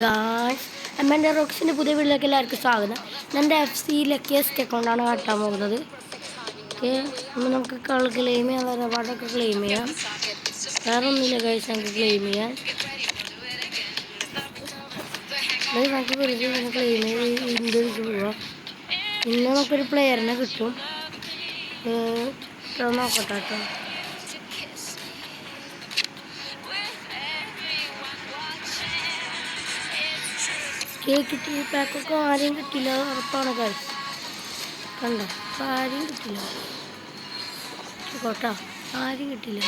Guys അമ്മേൻ്റെ റോക്സിൻ്റെ പുതിയ വീട്ടിലേക്ക് എല്ലാവർക്കും സ്വാഗതം. എൻ്റെ FC ലക്കിയസ്റ്റ് അക്കൗണ്ടാണ് കാട്ടാൻ പോകുന്നത്. ഓക്കെ, അപ്പോൾ നമുക്ക് ക്ലെയിം ചെയ്യാൻ വേറെ പാടൊക്കെ ക്ലെയിം ചെയ്യാം. വേറെ ഒന്നുമില്ല ഗൈസ്, നമുക്ക് ക്ലെയിം ചെയ്യാൻ നമുക്ക് വെറുതെ ഇങ്ങനെ ക്ലെയിം ചെയ്ത് ഇന്ത്യക്ക് പോവാം. പിന്നെ നമുക്കൊരു പ്ലെയറിനെ കിട്ടും. നോക്കട്ടെ കേട്ടോ. കിട്ടി പാക്കൊക്കെ ആരെയും കിട്ടില്ല, ഉറപ്പാണ് ഗൈസ്. കണ്ടോ, ആരെയും കിട്ടില്ല കേട്ടോ, ആരും കിട്ടില്ല.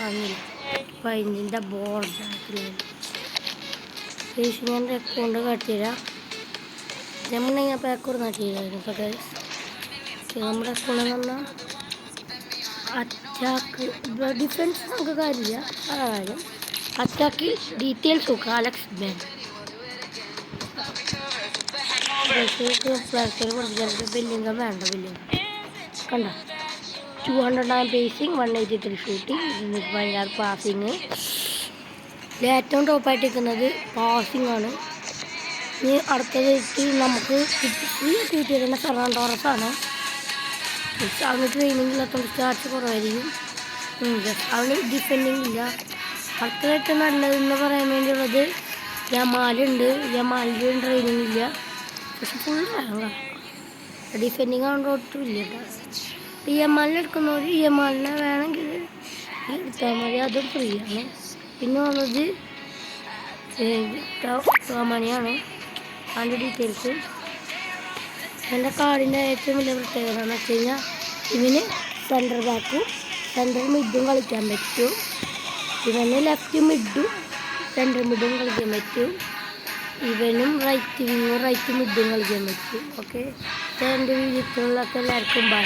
വാങ്ങില്ല 15ൻ്റെ ബോർഡ് ഞാൻ അക്കൗണ്ട് കാട്ടിത്തരാം. ഞാൻ പാക്കൂർ നാട്ടിലായിരുന്നു കേട്ടോ ഗൈസ്. നമ്മുടെ അക്കൗണ്ട് പറഞ്ഞാൽ അറ്റാക്ക് ഡിഫൻസ് നമുക്ക് കാര്യമില്ല. കാര്യം അറ്റാക്കിൽ ഡീറ്റെയിൽസ് നോക്കുക. അലക്സ് ബാൻ ബില്ലിംഗം വേണ്ട. ബില്ലിംഗ് കണ്ട 209 പേസിങ്, 183 ഷൂട്ടിങ്, 216 പാസിങ്. ഏറ്റവും ടോപ്പായിട്ട് നിൽക്കുന്നത് പാസിങ് ആണ്. ഇനി അടുത്തതായിട്ട് നമുക്ക് കിട്ടിയിരുന്ന ഫെർണാണ്ടോറസാണ്. അവന് ട്രെയിനിങ് ഇല്ലാത്ത സ്റ്റാർട്ട് കുറവായിരിക്കും. അവന് ഡിഫെൻഡിങ് ഇല്ല. അടുത്തതായിട്ട് നല്ലതെന്ന് പറയാൻ വേണ്ടിയുള്ളത് യമാലുണ്ട്. യമാലിൻ്റെ ട്രെയിനിങ് ഇല്ല, പക്ഷെ ഫുൾ റാങ്കാണ്. ഡിഫെൻഡിങ് ആവുമ്പോൾ ഒട്ടും ഇല്ല കേട്ടോ. യമാലിനെ എടുക്കുന്നവർ യമാലിനെ വേണമെങ്കിൽ എടുത്താൽ മതി, അതും ഫ്രീ ആണ്. പിന്നെ വന്നത് ടോമണിയാണ്. അതിൻ്റെ ഡീറ്റെയിൽസ് എൻ്റെ കാർഡിൻ്റെ ഏറ്റവും വലിയ പ്രത്യേകത എന്ന് വെച്ച് കഴിഞ്ഞാൽ ഇവന് സെൻറ്റർ ബാക്കും സെൻറ്റർ മിഡും കളിക്കാൻ പറ്റും. ഇവന് ലെഫ്റ്റ് മിഡും സെൻറ്റർ മിഡും കളിക്കാൻ പറ്റും. ഇവനും റൈറ്റ് വിങ്ങും റൈറ്റ് മിഡും കളിക്കാൻ പറ്റും. ഓക്കെ, എൻ്റെ വീഡിയോകളൊക്കെ എല്ലാവർക്കും ബൈ.